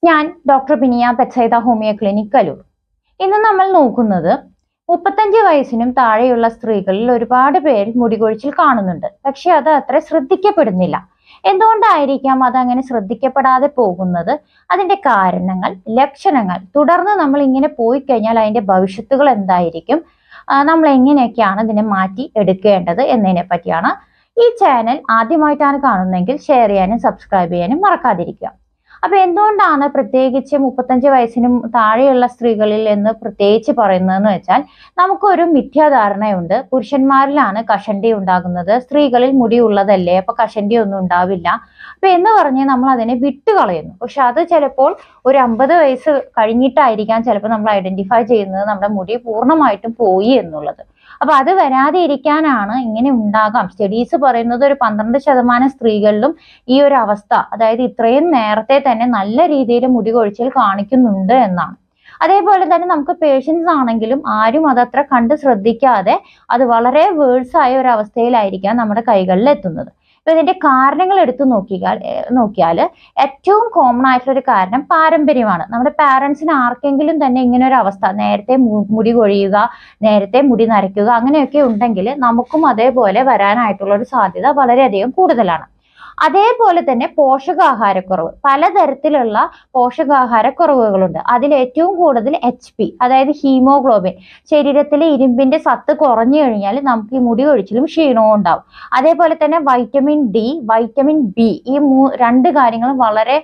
ഞാൻ doctor Biniya Bethsaida homeo clinic Kaloor. ഇന്ന് നമ്മൾ നോക്കുന്നത് 35 വയസ്സിനും താഴെയുള്ള സ്ത്രീകളിൽ ഒരുപാട് പേര് മുടികൊഴിച്ചിൽ കാണുന്നുണ്ട്. പക്ഷെ അത് അത്ര ശ്രദ്ധിക്കപ്പെടുന്നില്ല. എന്തുകൊണ്ടായിരിക്കാം അതങ്ങനെ ശ്രദ്ധിക്കപ്പെടാതെ പോകുന്നത്? അതിന്റെ കാരണങ്ങൾ, ലക്ഷണങ്ങൾ, തുടർന്ന് നമ്മൾ ഇങ്ങനെ പോയി കഴിഞ്ഞാൽ അതിന്റെ ഭവിഷ്യത്തുകൾ എന്തായിരിക്കും, നമ്മൾ എങ്ങനെയൊക്കെയാണ് ഇതിനെ മാറ്റി എടുക്കേണ്ടത് എന്നതിനെ പറ്റിയാണ്. ഈ ചാനൽ ആദ്യമായിട്ടാണ് കാണുന്നതെങ്കിൽ ഷെയർ ചെയ്യാനും സബ്സ്ക്രൈബ് ചെയ്യാനും മറക്കാതിരിക്കുക. അപ്പൊ എന്തുകൊണ്ടാണ് പ്രത്യേകിച്ച് 35 വയസ്സിനും താഴെയുള്ള സ്ത്രീകളിൽ എന്ന് പ്രത്യേകിച്ച് പറയുന്നതെന്ന് വെച്ചാൽ, നമുക്കൊരു മിഥ്യാധാരണയുണ്ട്, പുരുഷന്മാരിലാണ് കഷണ്ടി ഉണ്ടാകുന്നത്, സ്ത്രീകളിൽ മുടി ഉള്ളതല്ലേ, അപ്പൊ കഷണ്ടി ഒന്നും ഉണ്ടാവില്ല അപ്പൊ എന്ന് പറഞ്ഞ് നമ്മൾ അതിനെ വിട്ടുകളയുന്നു. പക്ഷെ അത് ചിലപ്പോൾ ഒരു 50 വയസ്സ് കഴിഞ്ഞിട്ടായിരിക്കാം ചിലപ്പോൾ നമ്മൾ ഐഡന്റിഫൈ ചെയ്യുന്നത് നമ്മുടെ മുടി പൂർണ്ണമായിട്ടും പോയി എന്നുള്ളത്. അപ്പൊ അത് വരാതെ ഇരിക്കാനാണ് ഇങ്ങനെ ഉണ്ടാകാം. സ്റ്റഡീസ് പറയുന്നത് ഒരു 12% സ്ത്രീകളിലും ഈ ഒരു അവസ്ഥ, അതായത് ഇത്രയും നേരത്തെ തന്നെ നല്ല രീതിയിൽ മുടി കൊഴിച്ചിൽ കാണിക്കുന്നുണ്ട് എന്നാണ്. അതേപോലെ തന്നെ നമുക്ക് പേഷ്യൻസ് ആണെങ്കിലും ആരും അതത്ര കണ്ട് ശ്രദ്ധിക്കാതെ അത് വളരെ വേഴ്സ് ആയ ഒരു അവസ്ഥയിലായിരിക്കാം നമ്മുടെ കൈകളിൽ എത്തുന്നത്. അപ്പൊ ഇതിന്റെ കാരണങ്ങൾ എടുത്തു നോക്കിയാൽ ഏറ്റവും കോമൺ ആയിട്ടുള്ള ഒരു കാരണം പാരമ്പര്യമാണ്. നമ്മുടെ പാരന്റ്സിന് ആർക്കെങ്കിലും തന്നെ ഇങ്ങനെ ഒരു അവസ്ഥ, നേരത്തെ മുടി കൊഴിയുക, നേരത്തെ മുടി നരയ്ക്കുക, അങ്ങനെയൊക്കെ ഉണ്ടെങ്കിൽ നമുക്കും അതേപോലെ വരാനായിട്ടുള്ള ഒരു സാധ്യത വളരെയധികം കൂടുതലാണ്. അതേപോലെ തന്നെ പോഷകാഹാരക്കുറവ്, പലതരത്തിലുള്ള പോഷകാഹാരക്കുറവുകളുണ്ട്. അതിൽ ഏറ്റവും കൂടുതൽ HP, അതായത് ഹീമോഗ്ലോബിൻ, ശരീരത്തിലെ ഇരുമ്പിന്റെ സത്ത് കുറഞ്ഞു കഴിഞ്ഞാൽ നമുക്ക് ഈ മുടി കൊഴിച്ചിലും ക്ഷീണവും ഉണ്ടാവും. അതേപോലെ തന്നെ വൈറ്റമിൻ D, വൈറ്റമിൻ B, ഈ രണ്ട് കാര്യങ്ങളും വളരെ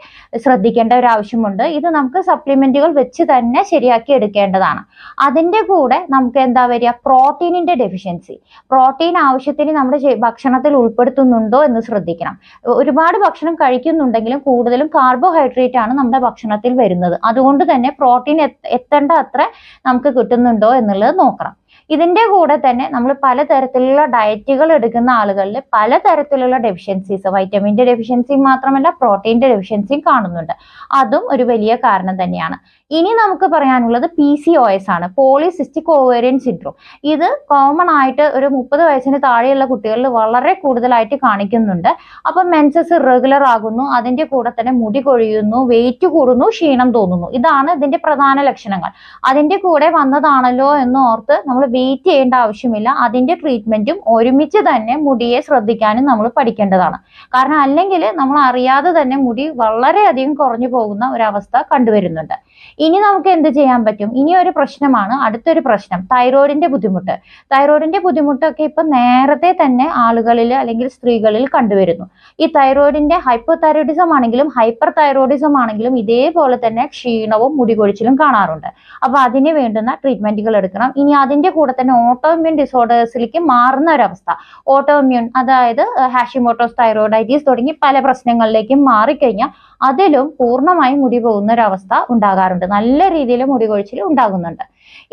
ശ്രദ്ധിക്കേണ്ട ഒരു ആവശ്യമുണ്ട്. ഇത് നമുക്ക് സപ്ലിമെന്റുകൾ വെച്ച് തന്നെ ശരിയാക്കി എടുക്കേണ്ടതാണ്. അതിന്റെ കൂടെ നമുക്ക് എന്താ വരിക, പ്രോട്ടീനിന്റെ ഡെഫിഷ്യൻസി. പ്രോട്ടീൻ ആവശ്യത്തിന് നമ്മുടെ ഭക്ഷണത്തിൽ ഉൾപ്പെടുത്തുന്നുണ്ടോ എന്ന് ശ്രദ്ധിക്കണം. ഒരുപാട് ഭക്ഷണം കഴിക്കുന്നുണ്ടെങ്കിലും കൂടുതലും കാർബോഹൈഡ്രേറ്റ് ആണ് നമ്മുടെ ഭക്ഷണത്തിൽ വരുന്നത്. അതുകൊണ്ട് തന്നെ പ്രോട്ടീൻ എത്തേണ്ട അത്ര നമുക്ക് കിട്ടുന്നുണ്ടോ എന്നുള്ളത് നോക്കണം. ഇതിന്റെ കൂടെ തന്നെ നമ്മൾ പലതരത്തിലുള്ള ഡയറ്റുകൾ എടുക്കുന്ന ആളുകളിൽ പലതരത്തിലുള്ള ഡെഫിഷ്യൻസീസ്, വൈറ്റമിന്റെ ഡെഫിഷ്യൻസിയും മാത്രമല്ല പ്രോട്ടീന്റെ ഡെഫിഷ്യൻസിയും കാണുന്നുണ്ട്. അതും ഒരു വലിയ കാരണം തന്നെയാണ്. ഇനി നമുക്ക് പറയാനുള്ളത് PCOS ആണ്, പോളിസിസ്റ്റിക് ഓവേറിയൻ സിൻഡ്രോം. ഇത് കോമൺ ആയിട്ട് ഒരു 30 വയസ്സിന് താഴെയുള്ള കുട്ടികളിൽ വളരെ കൂടുതലായിട്ട് കാണിക്കുന്നുണ്ട്. അപ്പം മെൻസസ് ഇറഗുലർ ആകുന്നു, അതിന്റെ കൂടെ തന്നെ മുടി കൊഴിയുന്നു, വെയിറ്റ് കൂടുന്നു, ക്ഷീണം തോന്നുന്നു. ഇതാണ് ഇതിന്റെ പ്രധാന ലക്ഷണങ്ങൾ. അതിന്റെ കൂടെ വന്നതാണല്ലോ എന്ന് ഓർത്ത് നമ്മൾ വെയിറ്റ് ചെയ്യേണ്ട ആവശ്യമില്ല. അതിന്റെ ട്രീറ്റ്മെന്റും ഒരുമിച്ച് തന്നെ മുടിയെ ശ്രദ്ധിക്കാനും നമ്മൾ പഠിക്കേണ്ടതാണ്. കാരണം അല്ലെങ്കിൽ നമ്മൾ അറിയാതെ തന്നെ മുടി വളരെയധികം കുറഞ്ഞു പോകുന്ന ഒരവസ്ഥ കണ്ടുവരുന്നുണ്ട്. ഇനി നമുക്ക് എന്ത് ചെയ്യാൻ പറ്റും? ഇനി ഒരു പ്രശ്നമാണ്, അടുത്തൊരു പ്രശ്നം, തൈറോയിഡിന്റെ ബുദ്ധിമുട്ട്. തൈറോയിഡിന്റെ ബുദ്ധിമുട്ടൊക്കെ ഇപ്പൊ നേരത്തെ തന്നെ ആളുകളിൽ അല്ലെങ്കിൽ സ്ത്രീകളിൽ കണ്ടുവരുന്നു. ഈ തൈറോയിഡിന്റെ ഹൈപ്പോതൈറോയിഡിസം ആണെങ്കിലും ഹൈപ്പർ തൈറോയിഡിസം ആണെങ്കിലും ഇതേപോലെ തന്നെ ക്ഷീണവും മുടികൊഴിച്ചിലും കാണാറുണ്ട്. അപ്പൊ അതിന് വേണ്ടുന്ന ട്രീറ്റ്മെന്റുകൾ എടുക്കണം. ഇനി അതിന്റെ കൂടെ തന്നെ ഓട്ടോഇമ്മ്യൂൺ ഡിസോർഡേഴ്സിലേക്ക് മാറുന്ന ഒരവസ്ഥ, ഓട്ടോഇമ്മ്യൂൺ, അതായത് ഹാഷിമോട്ടോസ് തൈറോയിഡൈറ്റിസ് തുടങ്ങി പല പ്രശ്നങ്ങളിലേക്കും മാറിക്കഴിഞ്ഞാൽ അതിലും പൂർണ്ണമായും മുടി പോകുന്ന ഒരവസ്ഥ ഉണ്ടാകാറുണ്ട്. നല്ല രീതിയിൽ മുടി കൊഴിച്ചിൽ ഉണ്ടാകുന്നുണ്ട്.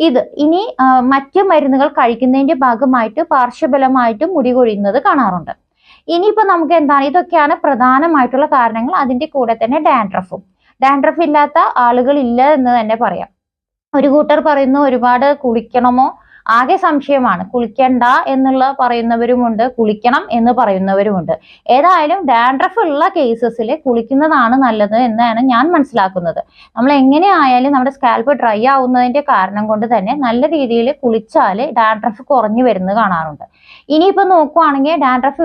ഇത് ഇനി മറ്റു മരുന്നുകൾ കഴിക്കുന്നതിന്റെ ഭാഗമായിട്ട് പാർശ്വഫലമായിട്ടും മുടി കൊഴിയുന്നത് കാണാറുണ്ട്. ഇനിയിപ്പോ നമുക്ക് എന്താണ്, ഇതൊക്കെയാണ് പ്രധാനമായിട്ടുള്ള കാരണങ്ങൾ. അതിന്റെ കൂടെ തന്നെ ഡാൻഡ്രഫ് ഇല്ലാത്ത ആളുകൾ ഇല്ല എന്ന് തന്നെ പറയാം. ഒരു കൂട്ടർ പറയുന്നു ഒരുപാട് കുളിക്കണമോ, ആകെ സംശയമാണ്. കുളിക്കണ്ട എന്നുള്ള പറയുന്നവരുമുണ്ട്, കുളിക്കണം എന്ന് പറയുന്നവരുമുണ്ട്. ഏതായാലും ഡാൻഡ്രഫ് ഉള്ള കേസസിൽ കുളിക്കുന്നതാണ് നല്ലത് എന്നാണ് ഞാൻ മനസ്സിലാക്കുന്നത്. നമ്മൾ എങ്ങനെ ആയാലും നമ്മുടെ സ്കാൽപ്പ് ഡ്രൈ ആവുന്നതിന്റെ കാരണം കൊണ്ട് തന്നെ നല്ല രീതിയിൽ കുളിച്ചാൽ ഡാൻഡ്രഫ് കുറഞ്ഞു വരുന്നത് കാണാറുണ്ട്. ഇനിയിപ്പോ നോക്കുവാണെങ്കിൽ ഡാൻഡ്രഫ്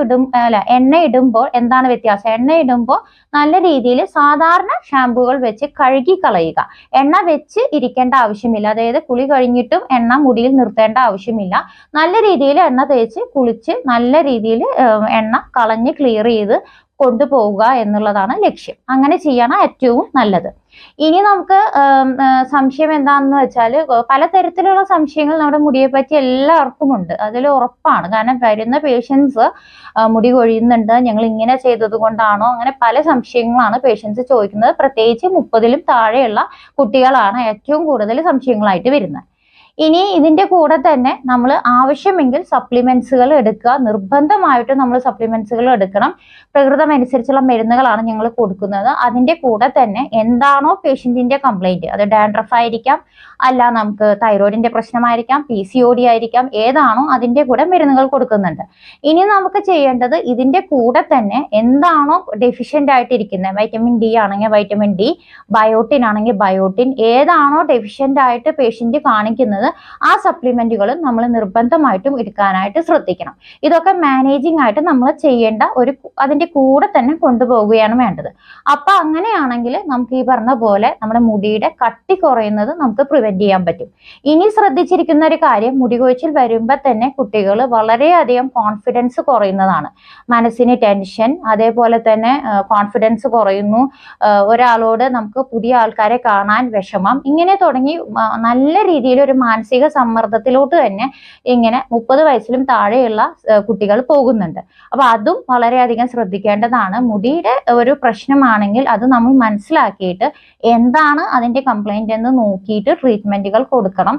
എണ്ണ ഇടുമ്പോൾ എന്താണ് വ്യത്യാസം? എണ്ണ ഇടുമ്പോൾ നല്ല രീതിയിൽ സാധാരണ ഷാമ്പുകൾ വെച്ച് കഴുകി കളയുക. എണ്ണ വെച്ച് ഇരിക്കേണ്ട ആവശ്യമില്ല, അതായത് കുളി കഴിഞ്ഞിട്ടും എണ്ണ മുടിയിൽ നിർത്തേണ്ട ആവശ്യമില്ല. നല്ല രീതിയിൽ എണ്ണ തേച്ച് കുളിച്ച് നല്ല രീതിയിൽ എണ്ണ കളഞ്ഞ് ക്ലിയർ ചെയ്ത് കൊണ്ടുപോവുക എന്നുള്ളതാണ് ലക്ഷ്യം. അങ്ങനെ ചെയ്യണം ഏറ്റവും നല്ലത്. ഇനി നമുക്ക് സംശയം എന്താണെന്ന് വെച്ചാൽ, പലതരത്തിലുള്ള സംശയങ്ങൾ നമ്മുടെ മുടിയെ പറ്റി എല്ലാവർക്കും ഉണ്ട്, അതിൽ ഉറപ്പാണ്. കാരണം വരുന്ന പേഷ്യൻസ് മുടി കൊഴിയുന്നുണ്ട്, ഞങ്ങൾ ഇങ്ങനെ ചെയ്തത് കൊണ്ടാണോ, അങ്ങനെ പല സംശയങ്ങളാണ് പേഷ്യൻസ് ചോദിക്കുന്നത്. പ്രത്യേകിച്ച് 30-ലും താഴെയുള്ള കുട്ടികളാണ് ഏറ്റവും കൂടുതൽ സംശയങ്ങളായിട്ട് വരുന്നത്. ഇനി ഇതിന്റെ കൂടെ തന്നെ നമ്മൾ ആവശ്യമെങ്കിൽ സപ്ലിമെന്റ്സുകൾ എടുക്കുക. നിർബന്ധമായിട്ടും നമ്മൾ സപ്ലിമെന്റ്സുകൾ എടുക്കണം. പ്രകൃതം അനുസരിച്ചുള്ള മരുന്നുകളാണ് ഞങ്ങൾ കൊടുക്കുന്നത്. അതിന്റെ കൂടെ തന്നെ എന്താണോ പേഷ്യന്റിന്റെ കംപ്ലൈന്റ്, അത് ഡാൻഡ്രഫ് ആയിരിക്കാം, അല്ല നമുക്ക് തൈറോയിഡിന്റെ പ്രശ്നമായിരിക്കാം, PCOD ആയിരിക്കാം, ഏതാണോ അതിന്റെ കൂടെ മരുന്നുകൾ കൊടുക്കുന്നുണ്ട്. ഇനി നമുക്ക് ചെയ്യേണ്ടത് ഇതിന്റെ കൂടെ തന്നെ എന്താണോ ഡെഫിഷ്യന്റ് ആയിട്ടിരിക്കുന്നത്, വൈറ്റമിൻ ഡി ആണെങ്കിൽ വൈറ്റമിൻ ഡി, ബയോട്ടിൻ ആണെങ്കിൽ ബയോട്ടിൻ, ഏതാണോ ഡെഫിഷ്യന്റ് ആയിട്ട് പേഷ്യന്റ് കാണിക്കുന്നത് ആ സപ്ലിമെന്റുകളും നമ്മൾ നിർബന്ധമായിട്ടും എടുക്കാനായിട്ട് ശ്രദ്ധിക്കണം. ഇതൊക്കെ മാനേജിങ് ആയിട്ട് നമ്മൾ ചെയ്യേണ്ട അതിന്റെ കൂടെ തന്നെ കൊണ്ടുപോവുകയാണ് വേണ്ടത്. അപ്പൊ അങ്ങനെയാണെങ്കിൽ നമുക്ക് ഈ പറഞ്ഞ പോലെ നമ്മുടെ മുടിയുടെ കട്ടി കുറയുന്നത് നമുക്ക് പ്രിവെന്റ് ചെയ്യാൻ പറ്റും. ഇനി ശ്രദ്ധിച്ചിരിക്കുന്ന ഒരു കാര്യം, മുടി കൊഴിച്ചിൽ വരുമ്പോൾ തന്നെ കുട്ടികൾ വളരെയധികം കോൺഫിഡൻസ് കുറയുന്നതാണ്. മനസ്സിന് ടെൻഷൻ, അതേപോലെ തന്നെ കോൺഫിഡൻസ് കുറയുന്നു, ഒരാളോട് നമുക്ക് പുതിയ ആൾക്കാരെ കാണാൻ വിഷമം, ഇങ്ങനെ തുടങ്ങി നല്ല രീതിയിൽ ഒരു മാനസിക സമ്മർദ്ദത്തിലോട്ട് തന്നെ ഇങ്ങനെ 30 വയസ്സിലും താഴെയുള്ള കുട്ടികൾ പോകുന്നുണ്ട്. അപ്പൊ അതും വളരെയധികം ശ്രദ്ധിക്കേണ്ടതാണ്. മുടിയുടെ ഒരു പ്രശ്നമാണെങ്കിൽ അത് നമ്മൾ മനസ്സിലാക്കിയിട്ട് എന്താണ് അതിന്റെ കംപ്ലൈന്റ് എന്ന് നോക്കിയിട്ട് ട്രീറ്റ്മെന്റുകൾ കൊടുക്കണം.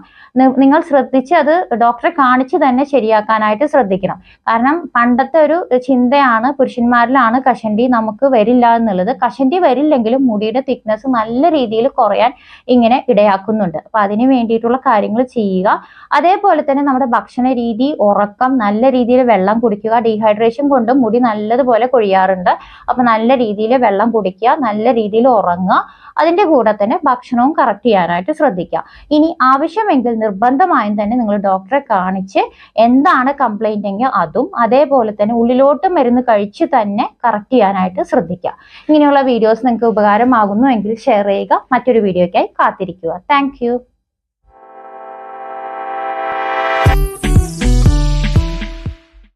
നിങ്ങൾ ശ്രദ്ധിച്ച് അത് ഡോക്ടറെ കാണിച്ച് തന്നെ ശരിയാക്കാനായിട്ട് ശ്രദ്ധിക്കണം. കാരണം പണ്ടത്തെ ഒരു ചിന്തയാണ് പുരുഷന്മാരിലാണ് കഷണ്ടി നമുക്ക് വരില്ല എന്നുള്ളത്. കഷണ്ടി വരില്ലെങ്കിലും മുടിയുടെ തിക്നെസ് നല്ല രീതിയിൽ കുറയാൻ ഇങ്ങനെ ഇടയാക്കുന്നുണ്ട്. അപ്പൊ അതിന് വേണ്ടിയിട്ടുള്ള കാര്യങ്ങൾ ചെയ്യുക. അതേപോലെ തന്നെ നമ്മുടെ ഭക്ഷണ രീതി, ഉറക്കം, നല്ല രീതിയിൽ വെള്ളം കുടിക്കുക. ഡീഹൈഡ്രേഷൻ കൊണ്ട് മുടി നല്ലതുപോലെ കൊഴിയാറുണ്ട്. അപ്പൊ നല്ല രീതിയിൽ വെള്ളം കുടിക്കുക, നല്ല രീതിയിൽ ഉറങ്ങുക. അതിന്റെ കൂടെ തന്നെ ഭക്ഷണവും കറക്റ്റ് ചെയ്യാനായിട്ട് ശ്രദ്ധിക്കുക. ഇനി ആവശ്യമെങ്കിൽ നിർബന്ധമായും തന്നെ നിങ്ങൾ ഡോക്ടറെ കാണിച്ച് എന്താണ് കംപ്ലൈന്റ് എങ്കിൽ അതും, അതേപോലെ തന്നെ ഉള്ളിലോട്ട് മരുന്ന് കഴിച്ച് തന്നെ കറക്റ്റ് ചെയ്യാനായിട്ട് ശ്രദ്ധിക്കുക. ഇങ്ങനെയുള്ള വീഡിയോസ് നിങ്ങൾക്ക് ഉപകാരമാകുന്നു എങ്കിൽ ഷെയർ ചെയ്യുക. മറ്റൊരു വീഡിയോയ്ക്കായി കാത്തിരിക്കുക. താങ്ക്